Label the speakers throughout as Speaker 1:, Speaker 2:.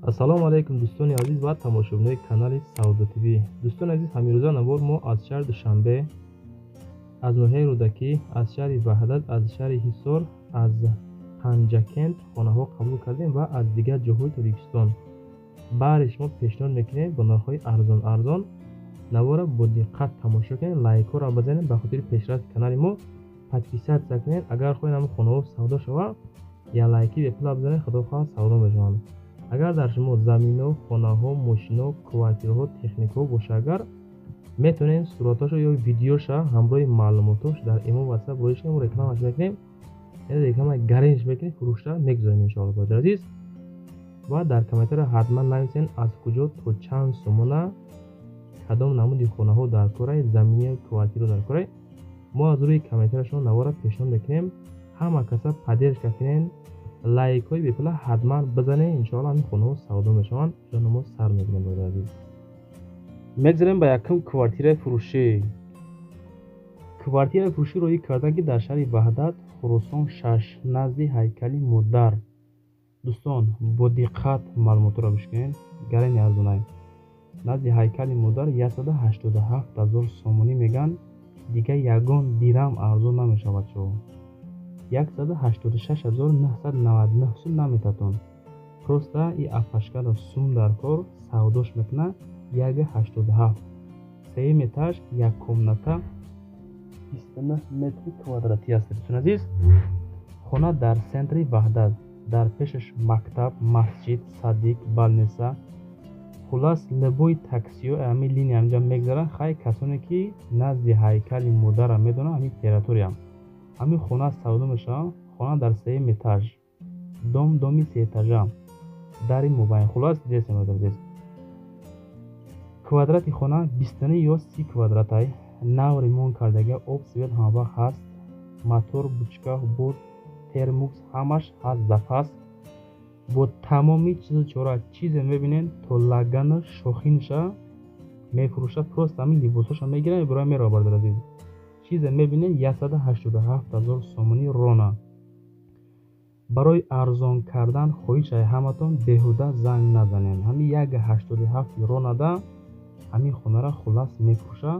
Speaker 1: ассалому алайкум дӯстони азиз ва тамошобинои канали Сауда ТВ. Дӯстони азиз, ҳамирӯза навбор мо аз шаҳри Душанбе, аз ноҳияи Рӯдакӣ, аз шаҳри Ваҳдат, аз шаҳри Ҳисор, аз Панҷакент хонаҳо қабул кардем ва аз дигар ҷойҳои Тоҷикистон. Баъри шумо пешниҳод мекунем бо нархҳои арзон навора бо диққат тамошо кунед, лайкҳоро базанед, ба хотири пешрафти канали мо подписатсия кунед. Агар хоҳед ҳамин хонаҳо савдо шавад, я лайки бепула бизанед, худохоҳ савдо мешаванд. Агар дар шумо заминҳо, хонаҳо, мошинҳо, квартираҳо, техникаҳо боша, агар метавонем сураташо ё видеоша ҳамроҳи маълумотош дар имо ватсап роиш кунем, рекламаш мекунем, реклама гариниш мекунем, фурӯшта мегузорем иншоалло. Бродер азиз, ва дар комментария ҳатман нависен аз куҷо то чанд сомона кадом намуди хонаҳо дар корай, замини квартира дар корай. Мо аз рӯи комментарияшон навора пешниҳод мекунем ҳама каса поддержка кунен, лайкҳои бепула ҳатман бизанед, иншоалло ҳамин хонаҳо савдо мешаванд. ҷони мо сар мегирем. бродер азиз, мегзарем ба якум квартираи фурӯшӣ. Квартираи фурӯшӣ роӣ кардем ки дар шаҳри Ваҳдат, Хӯросон 6, назди ҳайкали Модар. дӯстон, бо диққат маълумотро бишкунед. гарани арзонай назди ҳайкали Модар 187 000 сомонӣ меган. Дига ягон дирам арзон намешавад. 186 999 сум наметатон. Просто и афашкада сум дар кор савдош мекуна. 187 сеюм этаж, як комната, 29 метри квадратӣ аст. дӯстон азиз, хона дар центри Ваҳдат, дар пешаш мактаб, масҷид, садик, балниса, хулас лабои таксиё ҳамин линия ҳамҷа мегзаранд. хай касоне ки назди ҳайкали Модара медонанд, ҳамин территория ҳамин хона савдо мешавад. хона дар сеюм этаж, доми сеэтажа, дари мубайн. хулас дидесем. квадрати хона 20 ё 30 квадратай. нав ремонт кардага, об, свет ҳамавақт ҳаст. мотор, бучка, буд, термукс ҳамаш ҳаст. запас бо тамоми чизу чора чизе мебинен, то лагана шохинша мефурӯшад. просто ҳамин либосоша мегирад, мебурад, мерава. бродер азиз, чизе мебинен 187 000 сомонӣ рона. барои арзон кардан хоҳишаи ҳаматон беҳуда занг назанед. ҳамин 187 ронада ҳамин хонара хулас мефурӯша.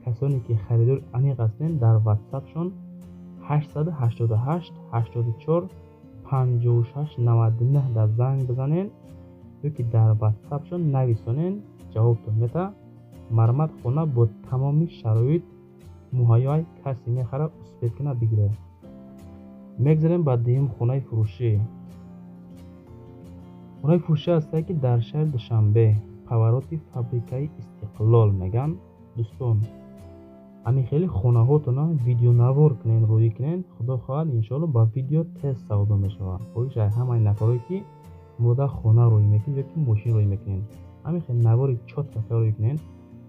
Speaker 1: касоне ки харидори аниқ ҳастен, дар ватсапшон 888 84 56 99 дар занг бизанен ёки дар ватсапшон нависонен, ҷавобтон мета. мармат хона бо тамоми шароит муҳайёй, касе мехара успет куна бигире. мегзарем ба дуюм хонаи фурӯшӣ. хонаи фурӯшӣ ҳастае ки дар шаҳри Душанбе, повороти фабрикаи Истиқлол меган. дӯстон, ҳамин хеле хонаҳотона видеонавор кунен, рӯӣ кунен. худо хоҳад иншоалло ба видео тез савдо мешавад. хоҳишаи ҳамаи нафарое ки мода хона рӯӣ мекунед ёки мошин рӯӣ мекунед, ҳамин хеле навори чоткафа рӯӣ кунед.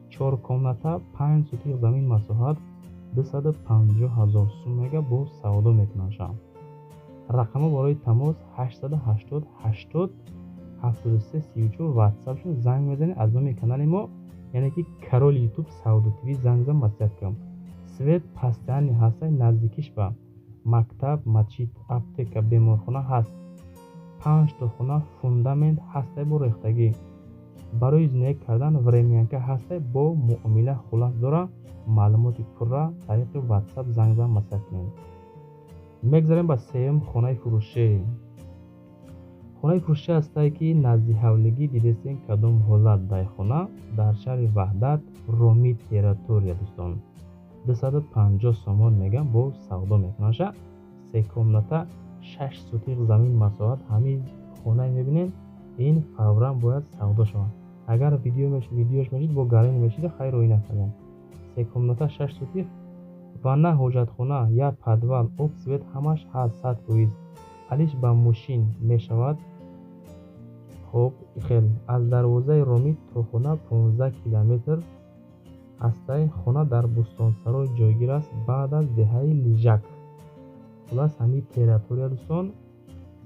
Speaker 1: 4 комната, 5 сутиқ замин масоҳат, 250 000 сум мега бо савдо мекунашам. рақамҳо барои тамос 880 80 73 34. ватсапшон занг мезанед. аз номи канали мо, яъне ки Кароли ютуб Сауда ТВ зангзан маслиҳат кунам. свет постоянный ҳастай, наздикиш ба мактаб, масҷид, аптека, беморхона ҳаст. 5 то хона фундамент ҳастай бо рехтагӣ. барои зиндагӣ кардан времянка ҳастай бо муомила хулас дора. маълумоти пурра тариқи ватсап зангзан маслиҳат кунед. мегзарем ба сеюм хонаи фурӯшӣ. хонаи фурӯшӣ ҳастае ки назди ҳавлигӣ дидестен кадом ҳолат дай хона. дар шаҳри Ваҳдат, Роми территория. дӯстон, 250 сомон меган бо савдо мекунаша. 3 комната, 6 сутиқ замин масоҳат. ҳамин хонаи мебинед, ин фавран бояд савдо шавад. агар видеош мешид бо гарани мешида, хай рӯӣ накардем. 3 комната, 6 сутиқ, ванна, ҳоҷатхона, як подвал, об, свет ҳамаш ҳаст. 100 фоиз алиш ба мошин мешавад. хоб, хел аз дарвозаи Ромӣ то хона 15 километр ҳастай. хона дар Бустонсарой ҷойгир аст, баъд аз деҳаи Лижак. хулас ҳамин территория. дӯстон,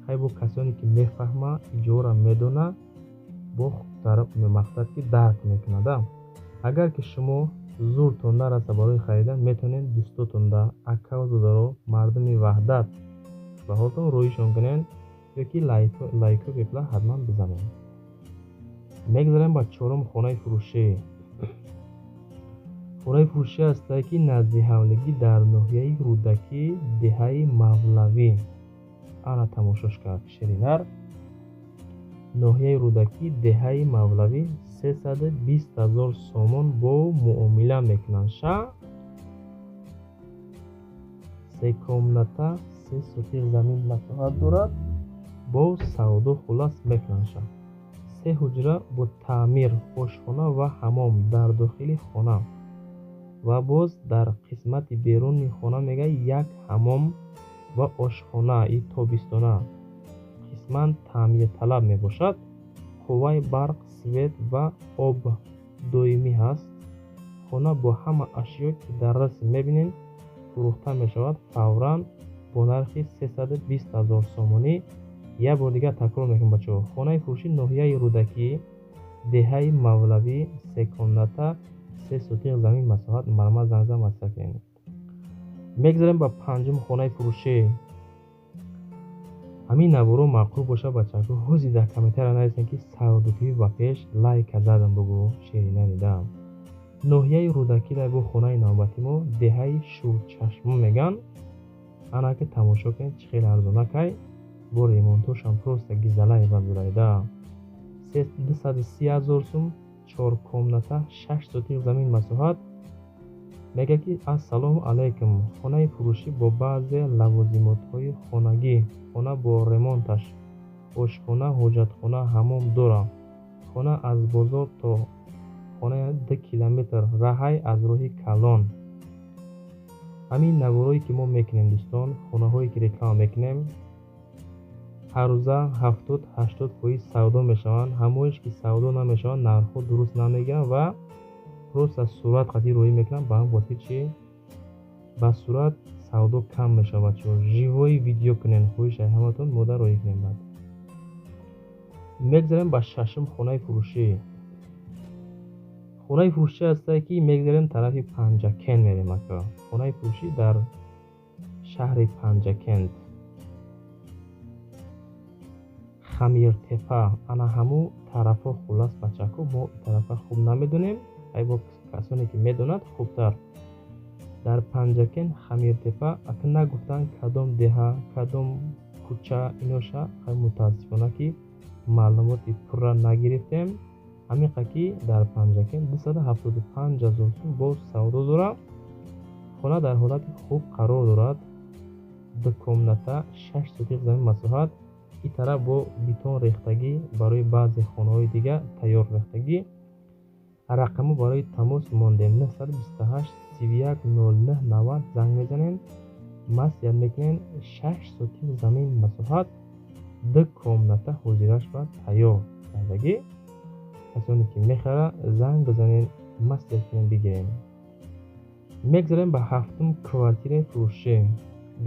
Speaker 1: хай бо касоне ки мефаҳма, иҷора медона, бо мақсад ки дарк мекунада. агар ки шумо зуртон нараса барои харидан, метавонед дӯстотон да акаузодаро мардуми Ваҳдат ба ҳолтон рӯишон кунед. ёки лайку бепла ҳатман бизанем. мегзарем ба чорум хонаи фурӯшӣ. хонаи фурӯшӣ ҳастае ки назди ҳавлигӣ дар ноҳияи рӯдакӣ деҳаи мавлавӣ. ана тамошош кард ширинар. ноҳияи рӯдакӣ деҳаи мавлавӣ 320,000 сомон бо муомила мекунанд. шаҳр 3 комната 3 сотиқ замин масоҳат дорад. бо савдо хулас мекунанд. шаҳр 3 ҳуҷра бо таъмир, ошхона ва ҳаммом дар дохили хона ва боз дар қисмати беруни хона мега як ҳаммом ва ошхона тобистона қисман таъмирталаб мебошад. қувваи барқ, свет ва об доимӣ ҳаст. хона бо ҳама ашё ки дар расм мебинед фурӯхта мешавад фавран бо нархи 320,000 сомонӣ. як бор дигар такрор мекунам бачаҳо. хонаи фурӯшӣ ноҳияи рӯдакӣ деҳаи мавлавӣ 3 комната 3 сотиқ замин масоҳат марма занза масакен. мегзарем ба панҷум хонаи фурӯшӣ. ҳамин наворо мақруб боша бачаҳо. ҳози дар комментария нависен ки савдукӣ ба пеш лайка задам бугу ширинанидам. ноҳияи рӯдакӣ дар бо хонаи навбати мо деҳаи шӯрчашмо меган. ана ки тамошо кунед чӣ хеле арзонакай. бо ремонтошам просто гизалаи бадурайда. 230,000 сум 4 комната 6 сотиқ замин масоҳат. мега ки ассалому алайкум. хонаи фурӯшӣ бо баъзе лавозимотҳои хонагӣ. хона бо ремонташ, ошхона, ҳоҷатхона, ҳаммом дорад. хона аз бозор то хонаи 2 километр раҳай аз роҳи калон. ҳамин наворое ки мо мекунем дӯстон, хонаҳое ки реклама мекунем ҳаррӯза 70-80% савдо мешаванд. ҳамоиш ки савдо намешаванд нархҳо дуруст намегиранд ва просто сурат қатъи роӣ мекунанд. ба ҳам хотир чи ба сурат савдо кам мешавад. живои видео кунен хоҳишай ҳаматон мода роӣ кунем. бад мегзарем ба шашум хонаи фурӯшӣ. хонаи фурӯшӣ ҳастае ки мегзарем тарафи панҷакент мерем. ака хонаи фурӯшӣ дар шаҳри панҷакент хамиртепа. ана ҳаму тарафҳо хулас бачаҳо мо тарафа хуб намедонем. ай бо касоне ки медонад хубтар. дар панҷакент хамиртепа ака нагуфтанд кадом деҳа кадом кӯча иноша мутаассифона ки маълумоти пурра нагирифтем. ҳамиқа ки дар панҷакент 275,000 сум бо савдо дорад. хона дар ҳолати хуб қарор дорад. 2 комната 6 сотиқ замин масоҳат. ин тараф бо бетон рехтагӣ барои баъзе хонаҳои дигар тайёр рехтагӣ. рақамо барои тамос мондем 928 31 09 90 занг мезанем. маслиҳат мекунем 6 сотиқ замин масоҳат 2 комната ҳозираш ба тайёр кардагӣ. касоне ки мехара занг бизанем маслиҳат кунем бигирем. мегзарем ба ҳафтум квартираи фурӯшӣ.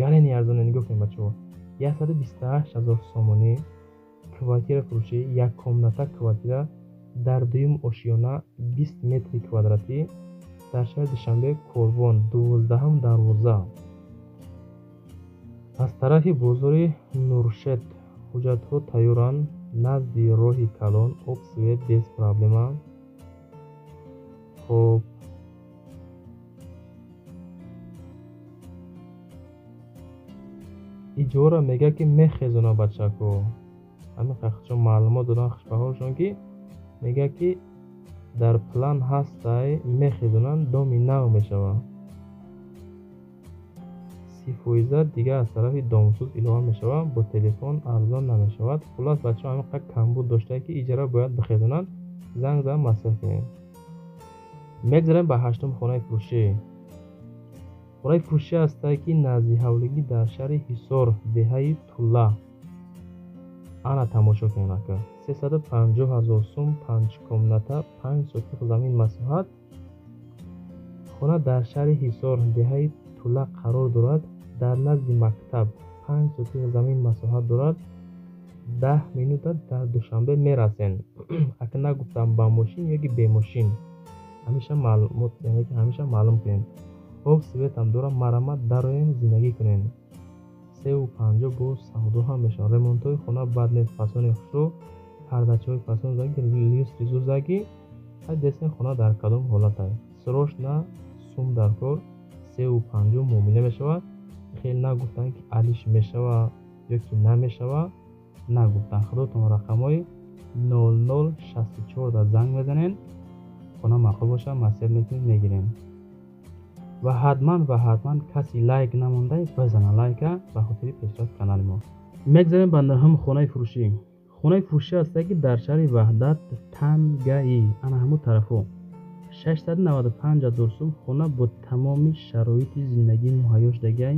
Speaker 1: гарени арзоне нигоҳ кунед бачаҳо. 128,000 сомонӣ квартира фурӯшӣ. 1 комната квартира дар дуюм ошёна 20 метри квадратӣ дар шаҳри душанбе корбон 12 дарвоза аз тарафи бозори нуршед. ҳуҷҷатҳо тайёранд. назди роҳи калон. об свет без проблема. хоб иҷора мега ки мехезона бачаҳо. ҳамин хахчон маълумот додан хушбаҳошон ки мега ки дар план ҳастай мехезонанд доми нав мешавад. 30% дигар аз тарафи домсуз илова мешавад. бо телефон арзон намешавад. хулас бачаҳо ҳамин камбуд доштае ки иҷора бояд бихезонанд. занг зад маслиҳат кунед. мегзарем ба ҳаштум хонаи фурӯшӣ. хонаи фурӯшӣ ҳастае ки назди ҳавлигӣ дар шаҳри ҳисор деҳаи тула. ана тамошо кунед ака. 350,000 сум 5 комната 5 сотиқ замин масоҳат. хона дар шаҳри ҳисор деҳаи тула қарор дорад. дар назди мактаб 5 сотиқ замин масоҳат дорад. 10 минута дар душанбе мерасен. ака нагуфтам ба мошин ёки бемошин. ҳамеша маълумот ҳамеша маълум кунед. об светам дорад. марамат дароен зиндагӣ кунед. 350 бо савдо ҳам мешавад. Ремонтҳои хона бад нест. Фасони хушрӯ, пардачаҳои фасон заги, люстри зур заги. ҳай дестен хона дар кадом ҳолат аст. Срочна сум дар кор 350 муомила мешавад. хел нагуфтанд ки алиш мешава ё ки намешава, нагуфтанд. худотон рақамҳои 0064 дар занг мезанен, хона маъқул боша масъулият мекунед, мегирен. ва ҳатман каси лайк намонда бизана лайка ба хотири пешрафти канали мо. мегзарем ба наҳам хонаи фурӯшӣ. хонаи фурӯшӣ аст ки дар шаҳри Ваҳдат Тангаи ана ҳамун тарафо 695,000 сум хона бо тамоми шароити зиндагӣ муҳайё шудагиай.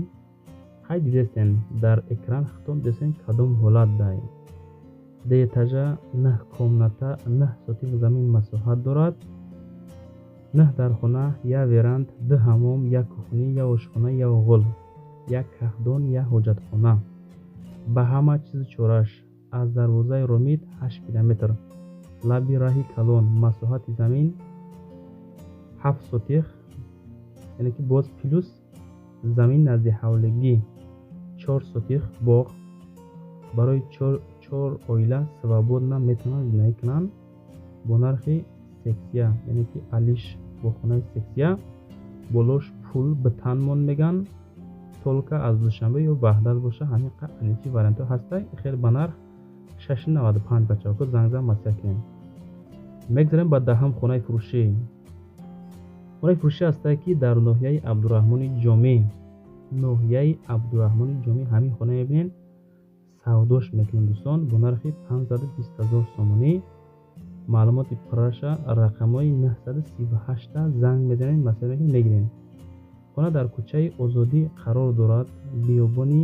Speaker 1: ҳай дидестен дар экран хитон дестен кадом ҳолат дай. 2 этажа, 9 комната, 9 сотих замин масоҳат дорад. 9 дар хона, 1 веранд, 2 ҳаммом, 1 кухня, 1 ошхона, 1 ғул, 1 каҳдон, 1 ҳоҷатхона. ба ҳама чизи чораш. аз дарвозаи ромид 8 километр, лаби раҳи калон. масоҳати замин 7 сотих, яъне ки боз плюс замин назди ҳавлигӣ 4 сотих боғ. барои 4 оила свободна метавонанд зиндагӣ кунанд бо нархи сексия, яъне ки алиш бо хонаи сексия. болош пул ба танмон меган. толка аз душанбе ё ваҳдат боша. ҳамин алифи вариантҳо ҳастай. хел ба нарх 695 бачаҳо зангзан масъулият кунед. мегзарем ба даҳам хонаи фурӯшӣ. хонаи фурӯшӣ ҳастай ки дар ноҳияи Абдураҳмони Ҷомӣ. ҳамин хона мебинен. савдош мекунем дӯстон бо нархи 520,000 сомонӣ. маълумоти праша рақамҳои 938 занг мезанед, масъулият мекунед, мегирен. хона дар кӯчаи Озодӣ қарор дорад. биёбони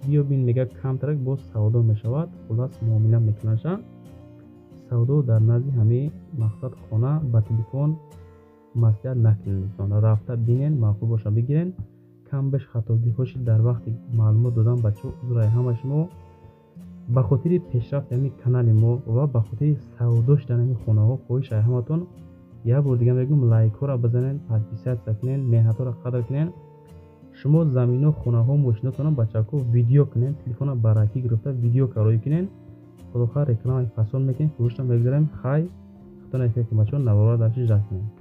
Speaker 1: биёбин мега камтарак бо савдо мешавад. хулас муомила мекунашан. савдо дар назди ҳамаи мақсад хона ба телефон маслиҳат накунед дӯстон. рафта бинен, маъқул боша бигирен. камбеш хатогиҳоши дар вақти маълумот додан бачаҳо узрай ҳама шумо. ба хотири пешрафти ҳамин канали мо ва ба хотири савдо шудани ҳамин хонаҳо хоҳишаи ҳаматон як бор дига мегӯям лайкҳоро бизанед, подписатсия кунед, меҳнатҳоро қадр кунед. шумо замино, хонаҳо, мошинотонро ба чако видео кунед, телефона баракӣ гирифта видео кароӣ кунед. худохоҳ рекламаи фасон мекунед, фурӯшро мегзарем. хай хитон эффекти бачаҳо навора дарши жак кунед.